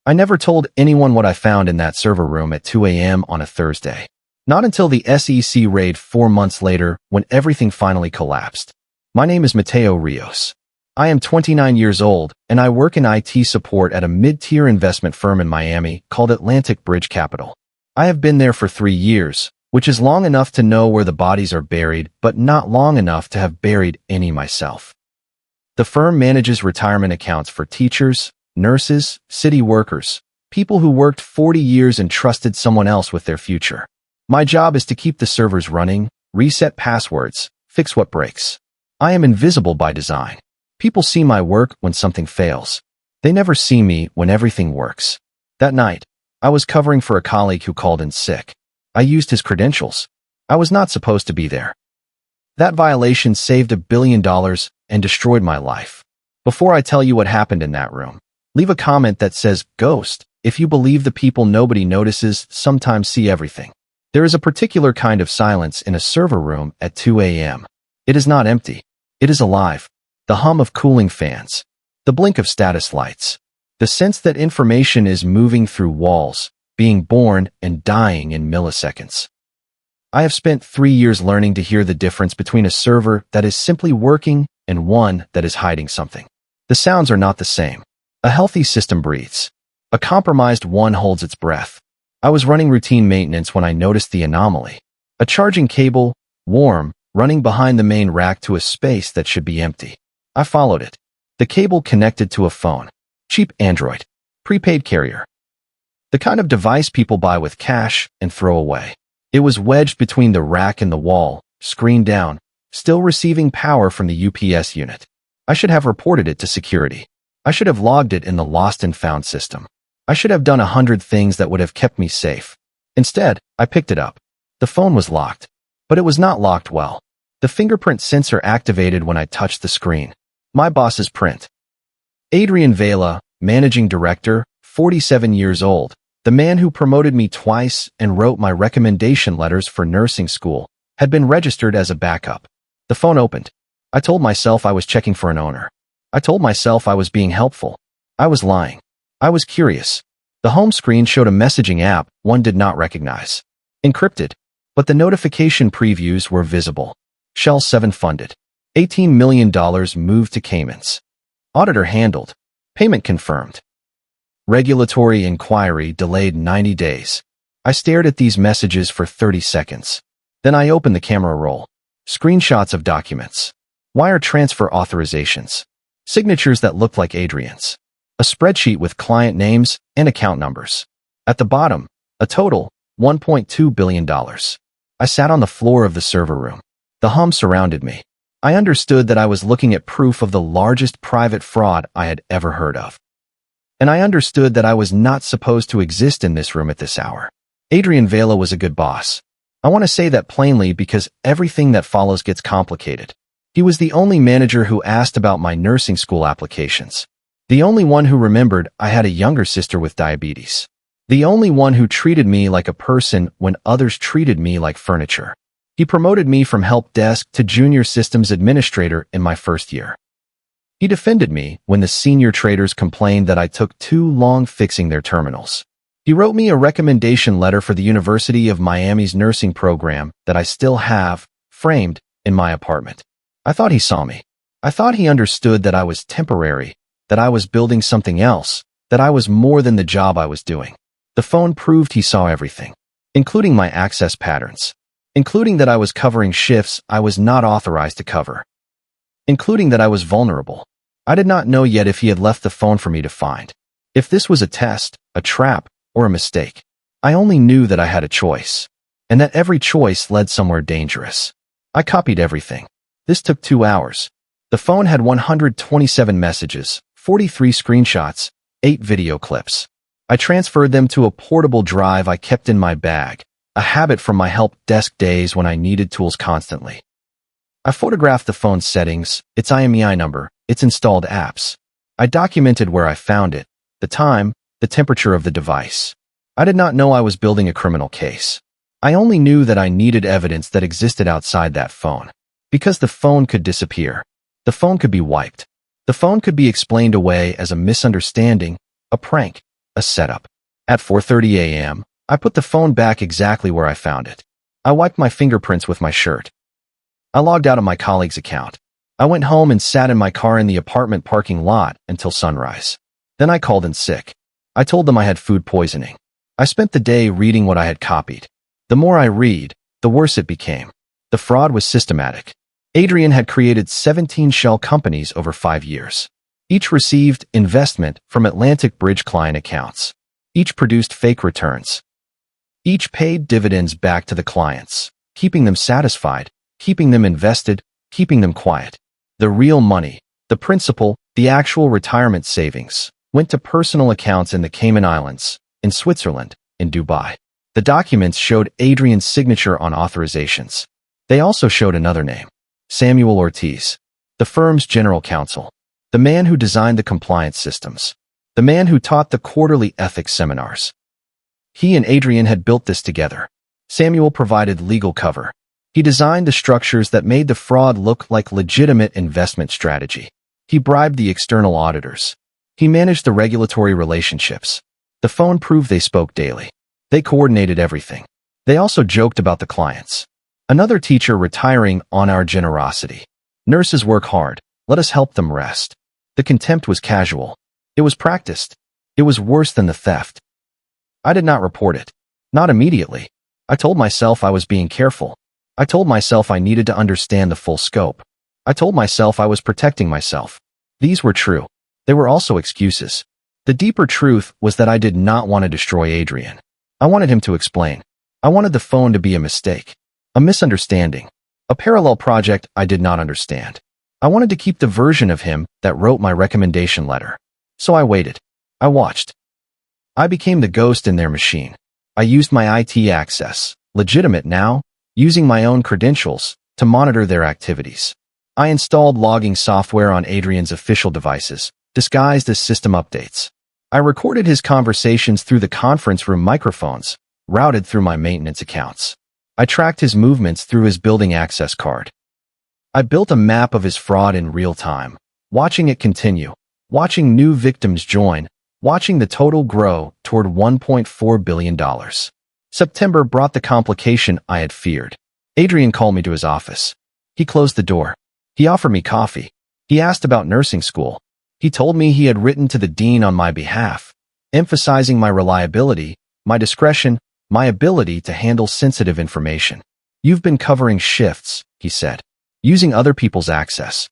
I never told anyone what I found in that server room at 2 a.m. on a Thursday. Not until the SEC raid 4 months later when everything finally collapsed. My name is Mateo Rios. I am 29 years old, and I work in IT support at a mid-tier investment firm in Miami called Atlantic Bridge Capital. I have been there for 3 years, which is long enough to know where the bodies are buried, but not long enough to have buried any myself. The firm manages retirement accounts for teachers, nurses, city workers, people who worked 40 years and trusted someone else with their future. My job is to keep the servers running, reset passwords, fix what breaks. I am invisible by design. People see my work when something fails. They never see me when everything works. That night, I was covering for a colleague who called in sick. I used his credentials. I was not supposed to be there. That violation saved $1 billion and destroyed my life. Before I tell you what happened in that room, leave a comment that says, "Ghost," if you believe the people nobody notices sometimes see everything. There is a particular kind of silence in a server room at 2 a.m. It is not empty. It is alive. The hum of cooling fans. The blink of status lights. The sense that information is moving through walls, being born and dying in milliseconds. I have spent 3 years learning to hear the difference between a server that is simply working and one that is hiding something. The sounds are not the same. A healthy system breathes. A compromised one holds its breath. I was running routine maintenance when I noticed the anomaly. A charging cable, warm, running behind the main rack to a space that should be empty. I followed it. The cable connected to a phone. Cheap Android. Prepaid carrier. The kind of device people buy with cash and throw away. It was wedged between the rack and the wall, screen down, still receiving power from the UPS unit. I should have reported it to security. I should have logged it in the lost and found system. I should have done 100 things that would have kept me safe. Instead, I picked it up. The phone was locked, but it was not locked well. The fingerprint sensor activated when I touched the screen. My boss's print. Adrian Vela, managing director, 47 years old, the man who promoted me twice and wrote my recommendation letters for nursing school, had been registered as a backup. The phone opened. I told myself I was checking for an owner. I told myself I was being helpful. I was lying. I was curious. The home screen showed a messaging app one did not recognize. Encrypted. But the notification previews were visible. Shell 7 funded. $18 million moved to Caymans. Auditor handled. Payment confirmed. Regulatory inquiry delayed 90 days. I stared at these messages for 30 seconds. Then I opened the camera roll. Screenshots of documents. Wire transfer authorizations. Signatures that looked like Adrian's. A spreadsheet with client names and account numbers. At the bottom, a total, $1.2 billion. I sat on the floor of the server room. The hum surrounded me. I understood that I was looking at proof of the largest private fraud I had ever heard of. And I understood that I was not supposed to exist in this room at this hour. Adrian Vela was a good boss. I want to say that plainly because everything that follows gets complicated. He was the only manager who asked about my nursing school applications. The only one who remembered I had a younger sister with diabetes. The only one who treated me like a person when others treated me like furniture. He promoted me from help desk to junior systems administrator in my first year. He defended me when the senior traders complained that I took too long fixing their terminals. He wrote me a recommendation letter for the University of Miami's nursing program that I still have, framed, in my apartment. I thought he saw me. I thought he understood that I was temporary, that I was building something else, that I was more than the job I was doing. The phone proved he saw everything, including my access patterns, including that I was covering shifts I was not authorized to cover, including that I was vulnerable. I did not know yet if he had left the phone for me to find, if this was a test, a trap, or a mistake. I only knew that I had a choice, and that every choice led somewhere dangerous. I copied everything. This took 2 hours. The phone had 127 messages, 43 screenshots, 8 video clips. I transferred them to a portable drive I kept in my bag, a habit from my help desk days when I needed tools constantly. I photographed the phone's settings, its IMEI number, its installed apps. I documented where I found it, the time, the temperature of the device. I did not know I was building a criminal case. I only knew that I needed evidence that existed outside that phone. Because the phone could disappear. The phone could be wiped. The phone could be explained away as a misunderstanding, a prank, a setup. At 4:30 a.m., I put the phone back exactly where I found it. I wiped my fingerprints with my shirt. I logged out of my colleague's account. I went home and sat in my car in the apartment parking lot until sunrise. Then I called in sick. I told them I had food poisoning. I spent the day reading what I had copied. The more I read, the worse it became. The fraud was systematic. Adrian had created 17 shell companies over 5 years. Each received investment from Atlantic Bridge client accounts. Each produced fake returns. Each paid dividends back to the clients, keeping them satisfied, keeping them invested, keeping them quiet. The real money, the principal, the actual retirement savings, went to personal accounts in the Cayman Islands, in Switzerland, in Dubai. The documents showed Adrian's signature on authorizations. They also showed another name, Samuel Ortiz, the firm's general counsel, the man who designed the compliance systems, the man who taught the quarterly ethics seminars. He and Adrian had built this together. Samuel provided legal cover. He designed the structures that made the fraud look like legitimate investment strategy. He bribed the external auditors. He managed the regulatory relationships. The phone proved they spoke daily. They coordinated everything. They also joked about the clients. Another teacher retiring on our generosity. Nurses work hard. Let us help them rest. The contempt was casual. It was practiced. It was worse than the theft. I did not report it. Not immediately. I told myself I was being careful. I told myself I needed to understand the full scope. I told myself I was protecting myself. These were true. They were also excuses. The deeper truth was that I did not want to destroy Adrian. I wanted him to explain. I wanted the phone to be a mistake, a misunderstanding, a parallel project I did not understand. I wanted to keep the version of him that wrote my recommendation letter. So I waited. I watched. I became the ghost in their machine. I used my IT access, legitimate now, using my own credentials, to monitor their activities. I installed logging software on Adrian's official devices, disguised as system updates. I recorded his conversations through the conference room microphones, routed through my maintenance accounts. I tracked his movements through his building access card. I built a map of his fraud in real time, watching it continue, watching new victims join, watching the total grow toward $1.4 billion. September brought the complication I had feared. Adrian called me to his office. He closed the door. He offered me coffee. He asked about nursing school. He told me he had written to the dean on my behalf, emphasizing my reliability, my discretion, my ability to handle sensitive information. You've been covering shifts, he said, using other people's access.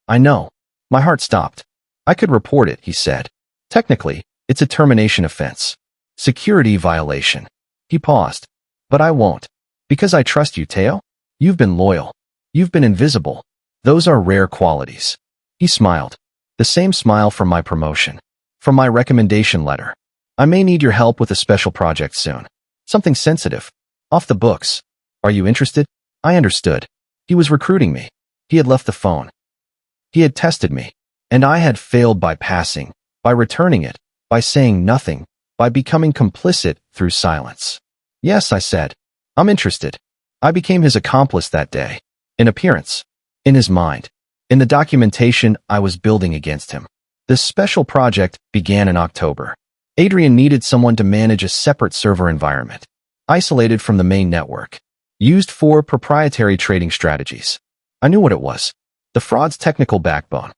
I know. My heart stopped. I could report it, he said. Technically, it's a termination offense. Security violation. He paused. But I won't. Because I trust you, Teo. You've been loyal. You've been invisible. Those are rare qualities. He smiled. The same smile from my promotion. From my recommendation letter. I may need your help with a special project soon. Something sensitive. Off the books. Are you interested? I understood. He was recruiting me. He had left the phone. He had tested me. And I had failed by passing, by returning it, by saying nothing, by becoming complicit through silence. Yes, I said. I'm interested. I became his accomplice that day. In appearance. In his mind. In the documentation I was building against him. This special project began in October. Adrian needed someone to manage a separate server environment, isolated from the main network, used for proprietary trading strategies. I knew what it was. The fraud's technical backbone.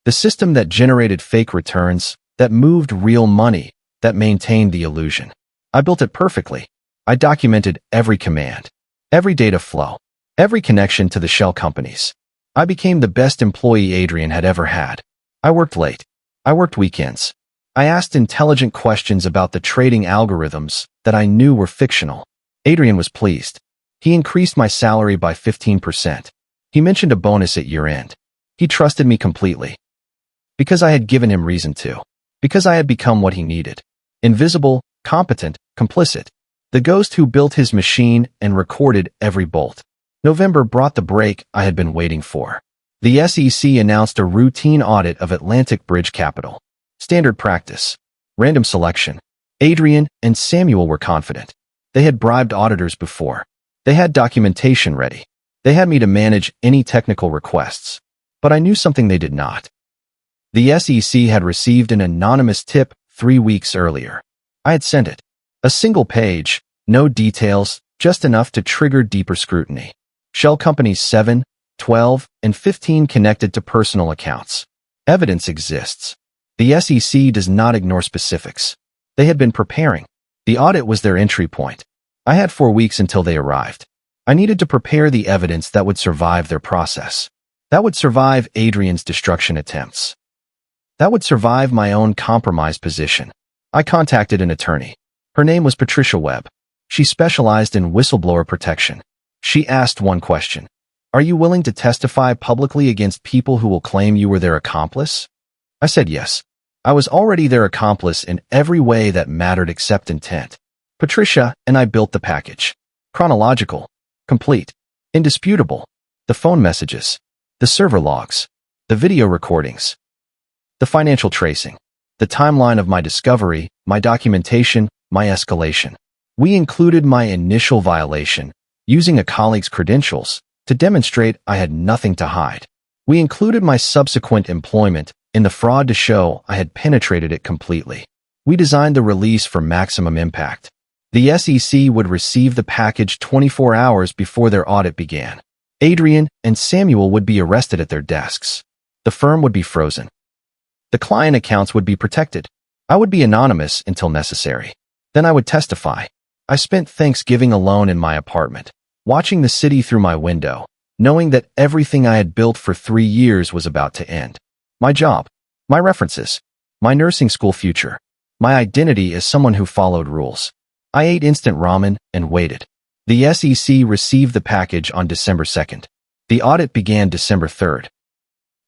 The system that generated fake returns, that moved real money, that maintained the illusion. I built it perfectly. I documented every command, every data flow, every connection to the shell companies. I became the best employee Adrian had ever had. I worked late. I worked weekends. I asked intelligent questions about the trading algorithms that I knew were fictional. Adrian was pleased. He increased my salary by 15%. He mentioned a bonus at year-end. He trusted me completely. Because I had given him reason to. Because I had become what he needed. Invisible, competent, complicit. The ghost who built his machine and recorded every bolt. November brought the break I had been waiting for. The SEC announced a routine audit of Atlantic Bridge Capital. Standard practice. Random selection. Adrian and Samuel were confident. They had bribed auditors before. They had documentation ready. They had me to manage any technical requests. But I knew something they did not. The SEC had received an anonymous tip 3 weeks earlier. I had sent it. A single page, no details, just enough to trigger deeper scrutiny. Shell companies 7, 12, and 15 connected to personal accounts. Evidence exists. The SEC does not ignore specifics. They had been preparing. The audit was their entry point. I had 4 weeks until they arrived. I needed to prepare the evidence that would survive their process. That would survive Adrian's destruction attempts. That would survive my own compromised position. I contacted an attorney. Her name was Patricia Webb. She specialized in whistleblower protection. She asked one question. Are you willing to testify publicly against people who will claim you were their accomplice? I said yes. I was already their accomplice in every way that mattered except intent. Patricia and I built the package. Chronological, complete, indisputable. The phone messages, the server logs, the video recordings, the financial tracing, the timeline of my discovery, my documentation, my escalation. We included my initial violation, using a colleague's credentials, to demonstrate I had nothing to hide. We included my subsequent employment in the fraud to show I had penetrated it completely. We designed the release for maximum impact. The SEC would receive the package 24 hours before their audit began. Adrian and Samuel would be arrested at their desks. The firm would be frozen. The client accounts would be protected. I would be anonymous until necessary. Then I would testify. I spent Thanksgiving alone in my apartment, watching the city through my window, knowing that everything I had built for 3 years was about to end. My job, my references, my nursing school future, my identity as someone who followed rules. I ate instant ramen and waited. The SEC received the package on December 2nd. The audit began December 3rd.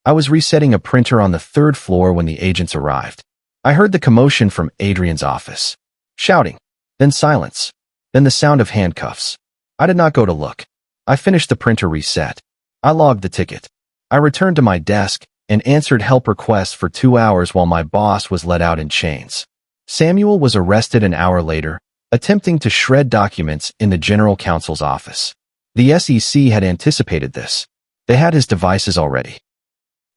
I was resetting a printer on the 3rd floor when the agents arrived. I heard the commotion from Adrian's office. Shouting, then silence, then the sound of handcuffs. I did not go to look. I finished the printer reset. I logged the ticket. I returned to my desk and answered help requests for 2 hours while my boss was let out in chains. Samuel was arrested an hour later, attempting to shred documents in the general counsel's office. The SEC had anticipated this. They had his devices already.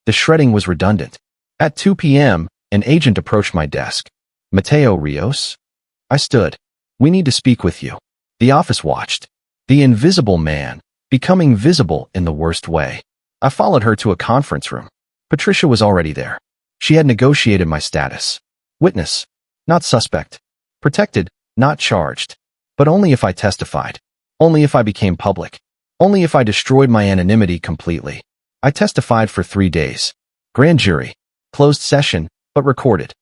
The shredding was redundant. At 2 p.m., an agent approached my desk. Mateo Rios? I stood. We need to speak with you. The office watched. The invisible man, becoming visible in the worst way. I followed her to a conference room. Patricia was already there. She had negotiated my status. Witness, not suspect. Protected, not charged. But only if I testified. Only if I became public. Only if I destroyed my anonymity completely. I testified for 3 days. Grand jury. Closed session, but recorded.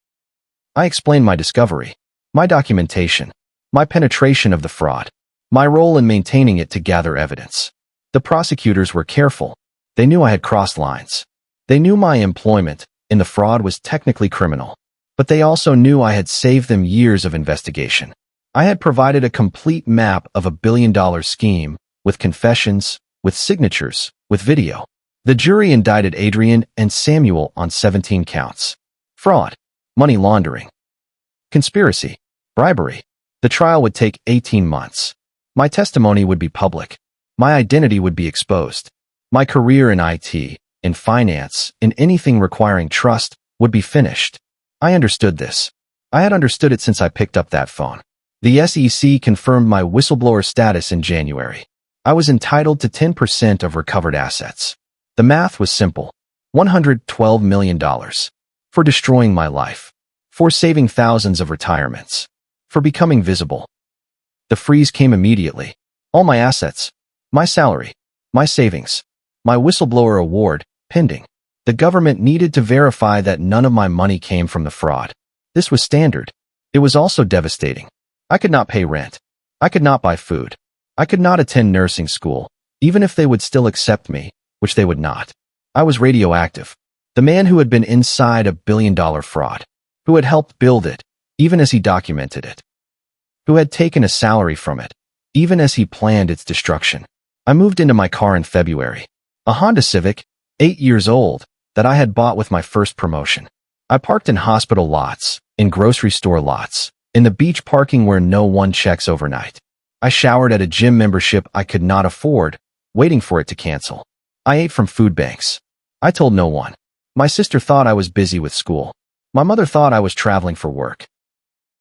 I explained my discovery, my documentation, my penetration of the fraud, my role in maintaining it to gather evidence. The prosecutors were careful. They knew I had crossed lines. They knew my employment in the fraud was technically criminal. But they also knew I had saved them years of investigation. I had provided a complete map of $1 billion scheme, with confessions, with signatures, with video. The jury indicted Adrian and Samuel on 17 counts. Fraud, money laundering, conspiracy, bribery. The trial would take 18 months. My testimony would be public. My identity would be exposed. My career in IT, in finance, in anything requiring trust, would be finished. I understood this. I had understood it since I picked up that phone. The SEC confirmed my whistleblower status in January. I was entitled to 10% of recovered assets. The math was simple. $112 million. For destroying my life. For saving thousands of retirements. For becoming visible. The freeze came immediately. All my assets. My salary. My savings. My whistleblower award, pending. The government needed to verify that none of my money came from the fraud. This was standard. It was also devastating. I could not pay rent. I could not buy food. I could not attend nursing school, even if they would still accept me, which they would not. I was radioactive. The man who had been inside $1 billion fraud. Who had helped build it, even as he documented it. Who had taken a salary from it, even as he planned its destruction. I moved into my car in February. A Honda Civic, 8 years old, that I had bought with my first promotion. I parked in hospital lots, in grocery store lots, in the beach parking where no one checks overnight. I showered at a gym membership I could not afford, waiting for it to cancel. I ate from food banks. I told no one. My sister thought I was busy with school. My mother thought I was traveling for work.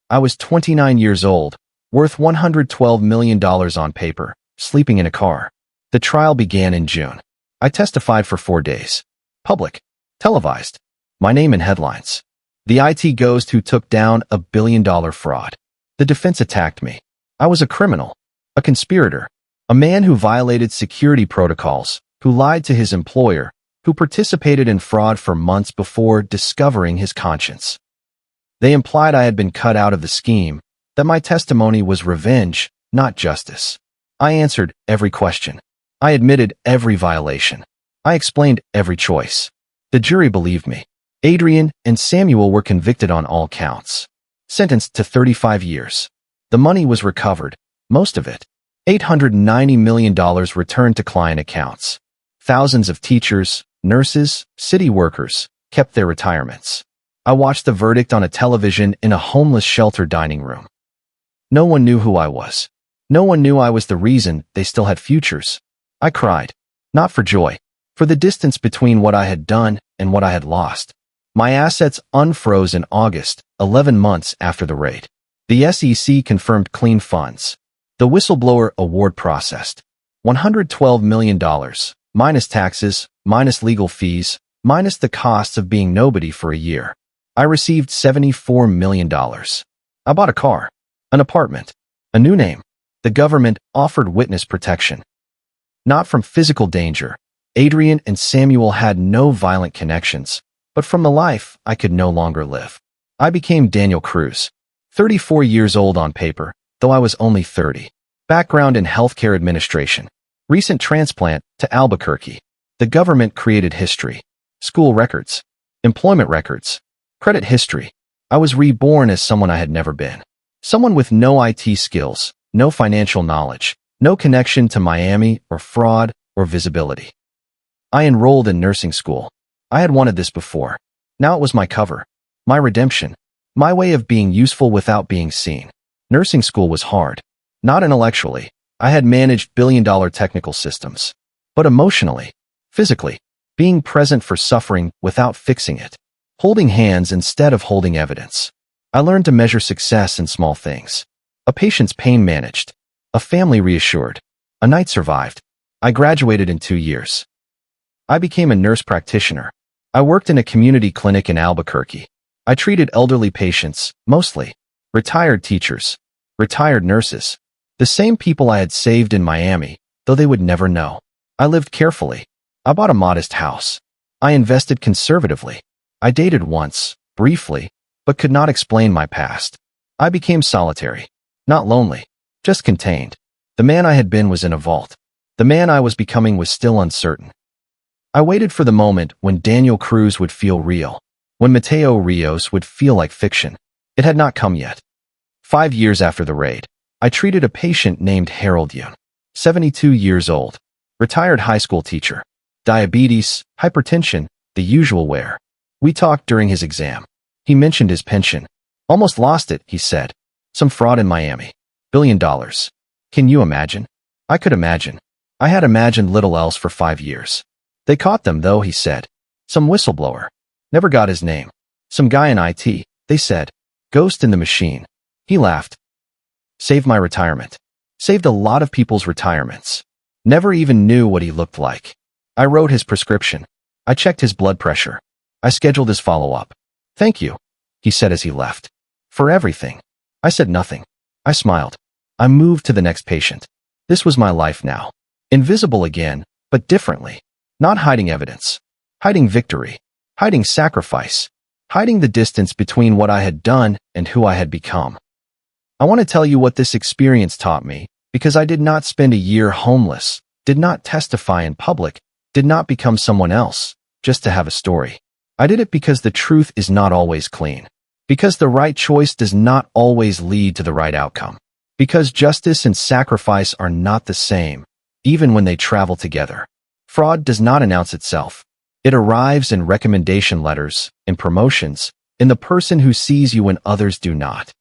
I was 29 years old, worth $112 million on paper, sleeping in a car. The trial began in June. I testified for 4 days. Public. Televised. My name in headlines. The IT ghost who took down a billion-dollar fraud. The defense attacked me. I was a criminal. A conspirator. A man who violated security protocols, who lied to his employer, who participated in fraud for months before discovering his conscience. They implied I had been cut out of the scheme, that my testimony was revenge, not justice. I answered every question. I admitted every violation. I explained every choice. The jury believed me. Adrian and Samuel were convicted on all counts. Sentenced to 35 years. The money was recovered, most of it. $890 million returned to client accounts. Thousands of teachers, nurses, city workers kept their retirements. I watched the verdict on a television in a homeless shelter dining room. No one knew who I was. No one knew I was the reason they still had futures. I cried. Not for joy. For the distance between what I had done and what I had lost. My assets unfroze in August, 11 months after the raid. The SEC confirmed clean funds. The whistleblower award processed. $112 million, minus taxes, minus legal fees, minus the costs of being nobody for a year. I received $74 million. I bought a car, an apartment, a new name. The government offered witness protection. Not from physical danger. Adrian and Samuel had no violent connections, but from the life I could no longer live. I became Daniel Cruz, 34 years old on paper, though I was only 30. Background in healthcare administration. Recent transplant to Albuquerque. The government created history. School records. Employment records. Credit history. I was reborn as someone I had never been. Someone with no IT skills, no financial knowledge, no connection to Miami or fraud or visibility. I enrolled in nursing school. I had wanted this before. Now it was my cover. My redemption. My way of being useful without being seen. Nursing school was hard. Not intellectually. I had managed billion-dollar technical systems. But emotionally, physically, being present for suffering without fixing it. Holding hands instead of holding evidence. I learned to measure success in small things. A patient's pain managed. A family reassured. A night survived. I graduated in 2 years. I became a nurse practitioner. I worked in a community clinic in Albuquerque. I treated elderly patients, mostly. Retired teachers. Retired nurses. The same people I had saved in Miami, though they would never know. I lived carefully. I bought a modest house. I invested conservatively. I dated once, briefly, but could not explain my past. I became solitary. Not lonely. Just contained. The man I had been was in a vault. The man I was becoming was still uncertain. I waited for the moment when Daniel Cruz would feel real, when Mateo Rios would feel like fiction. It had not come yet. 5 years after the raid, I treated a patient named Harold Yoon, 72 years old, retired high school teacher, diabetes, hypertension, the usual wear. We talked during his exam. He mentioned his pension. Almost lost it, he said. Some fraud in Miami. $1 billion. Can you imagine? I could imagine. I had imagined little else for 5 years. They caught them, though, he said. Some whistleblower. Never got his name. Some guy in IT, they said. Ghost in the machine. He laughed. Saved my retirement. Saved a lot of people's retirements. Never even knew what he looked like. I wrote his prescription. I checked his blood pressure. I scheduled his follow-up. Thank you, he said as he left. For everything. I said nothing. I smiled. I moved to the next patient. This was my life now. Invisible again, but differently. Not hiding evidence. Hiding victory. Hiding sacrifice. Hiding the distance between what I had done and who I had become. I want to tell you what this experience taught me, because I did not spend a year homeless, did not testify in public, did not become someone else, just to have a story. I did it because the truth is not always clean. Because the right choice does not always lead to the right outcome. Because justice and sacrifice are not the same, even when they travel together. Fraud does not announce itself. It arrives in recommendation letters, in promotions, in the person who sees you when others do not.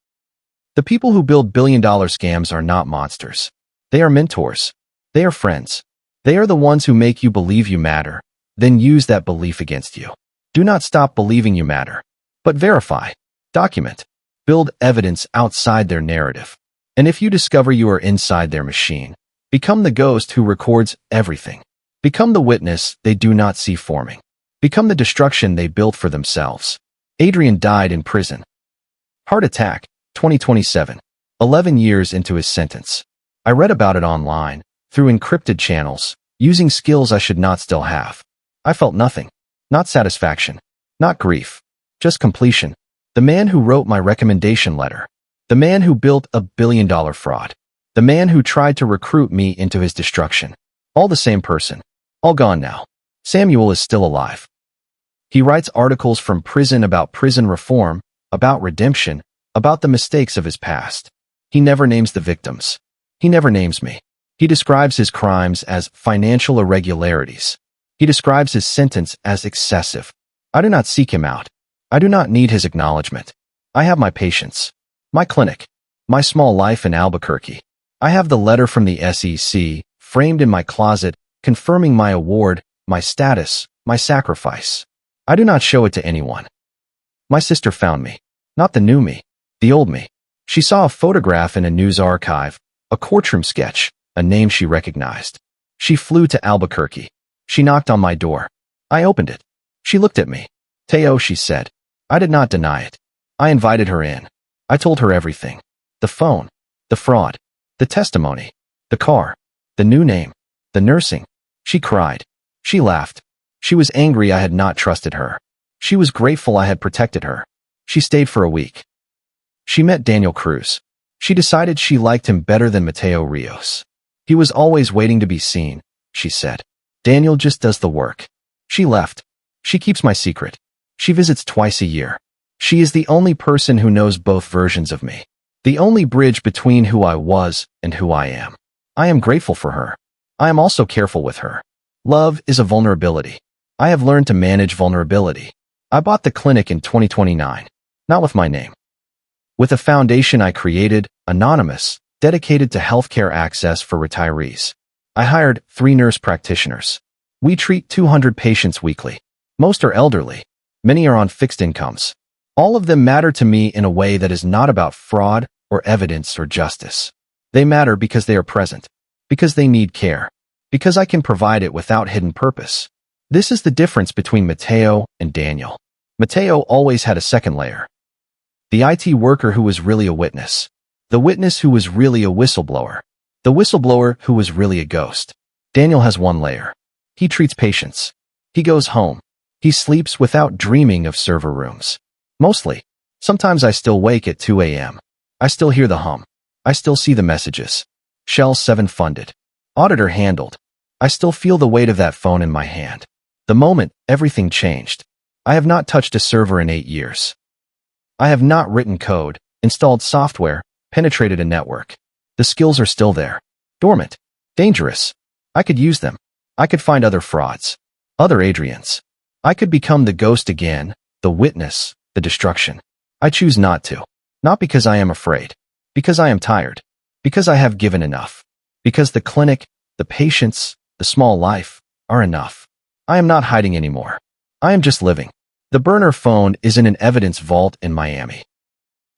The people who build billion-dollar scams are not monsters. They are mentors. They are friends. They are the ones who make you believe you matter, then use that belief against you. Do not stop believing you matter. But verify, document, build evidence outside their narrative. And if you discover you are inside their machine, become the ghost who records everything. Become the witness they do not see forming. Become the destruction they built for themselves. Adrian died in prison. Heart attack, 2027. 11 years into his sentence. I read about it online, through encrypted channels, using skills I should not still have. I felt nothing. Not satisfaction. Not grief. Just completion. The man who wrote my recommendation letter. The man who built a billion-dollar fraud. The man who tried to recruit me into his destruction. All the same person. All gone now. Samuel is still alive. He writes articles from prison about prison reform, about redemption, about the mistakes of his past. He never names the victims. He never names me. He describes his crimes as financial irregularities. He describes his sentence as excessive. I do not seek him out. I do not need his acknowledgement. I have my patience. My clinic. My small life in Albuquerque. I have the letter from the SEC, framed in my closet, confirming my award, my status, my sacrifice. I do not show it to anyone. My sister found me. Not the new me. The old me. She saw a photograph in a news archive, a courtroom sketch, a name she recognized. She flew to Albuquerque. She knocked on my door. I opened it. She looked at me. Mateo, she said. I did not deny it. I invited her in. I told her everything. The phone. The fraud. The testimony. The car. The new name. The nursing. She cried. She laughed. She was angry I had not trusted her. She was grateful I had protected her. She stayed for a week. She met Daniel Cruz. She decided she liked him better than Mateo Rios. He was always waiting to be seen, she said. Daniel just does the work. She left. She keeps my secret. She visits twice a year. She is the only person who knows both versions of me. The only bridge between who I was and who I am. I am grateful for her. I am also careful with her. Love is a vulnerability. I have learned to manage vulnerability. I bought the clinic in 2029. Not with my name. With a foundation I created, anonymous, dedicated to healthcare access for retirees. I hired 3 nurse practitioners. We treat 200 patients weekly. Most are elderly. Many are on fixed incomes. All of them matter to me in a way that is not about fraud or evidence or justice. They matter because they are present, because they need care, because I can provide it without hidden purpose. This is the difference between Mateo and Daniel. Mateo always had a second layer. The IT worker who was really a witness. The witness who was really a whistleblower. The whistleblower who was really a ghost. Daniel has one layer. He treats patients. He goes home. He sleeps without dreaming of server rooms. Mostly. Sometimes I still wake at 2 a.m. I still hear the hum. I still see the messages. Shell 7 funded. Auditor handled. I still feel the weight of that phone in my hand. The moment, everything changed. I have not touched a server in 8 years. I have not written code, installed software, penetrated a network. The skills are still there. Dormant. Dangerous. I could use them. I could find other frauds. Other Adrians. I could become the ghost again, the witness, the destruction. I choose not to. Not because I am afraid. Because I am tired. Because I have given enough. Because the clinic, the patients, the small life, are enough. I am not hiding anymore. I am just living. The burner phone is in an evidence vault in Miami.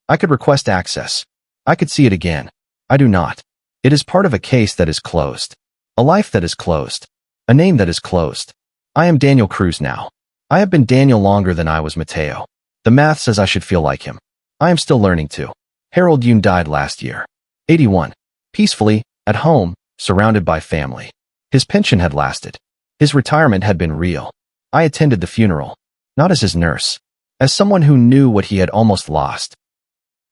I could request access. I could see it again. I do not. It is part of a case that is closed. A life that is closed. A name that is closed. I am Daniel Cruz now. I have been Daniel longer than I was Mateo. The math says I should feel like him. I am still learning to. Harold Yoon died last year. 81. Peacefully, at home, surrounded by family. His pension had lasted. His retirement had been real. I attended the funeral. Not as his nurse. As someone who knew what he had almost lost.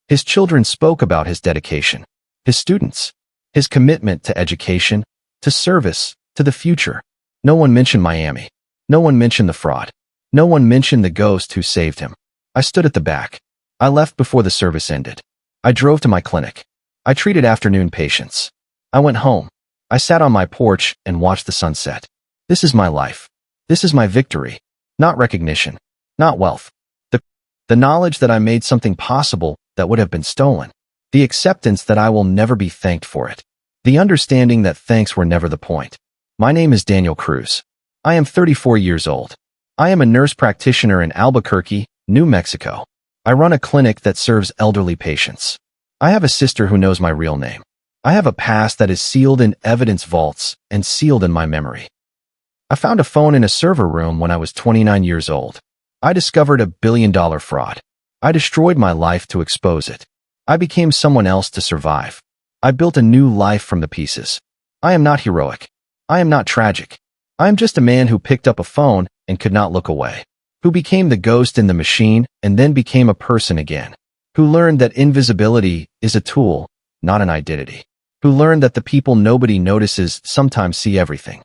His children spoke about his dedication. His students. His commitment to education, to service, to the future. No one mentioned Miami. No one mentioned the fraud. No one mentioned the ghost who saved him. I stood at the back. I left before the service ended. I drove to my clinic. I treated afternoon patients. I went home. I sat on my porch and watched the sunset. This is my life. This is my victory. Not recognition. Not wealth. The knowledge that I made something possible that would have been stolen. The acceptance that I will never be thanked for it. The understanding that thanks were never the point. My name is Daniel Cruz. I am 34 years old. I am a nurse practitioner in Albuquerque, New Mexico. I run a clinic that serves elderly patients. I have a sister who knows my real name. I have a past that is sealed in evidence vaults and sealed in my memory. I found a phone in a server room when I was 29 years old. I discovered a billion-dollar fraud. I destroyed my life to expose it. I became someone else to survive. I built a new life from the pieces. I am not heroic. I am not tragic. I am just a man who picked up a phone and could not look away, who became the ghost in the machine and then became a person again, who learned that invisibility is a tool, not an identity, who learned that the people nobody notices sometimes see everything.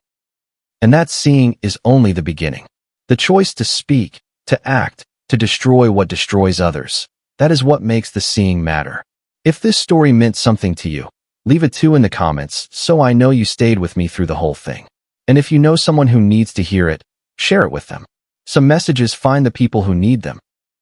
And that seeing is only the beginning. The choice to speak, to act, to destroy what destroys others, that is what makes the seeing matter. If this story meant something to you, leave a 2 in the comments so I know you stayed with me through the whole thing. And if you know someone who needs to hear it, share it with them. Some messages find the people who need them.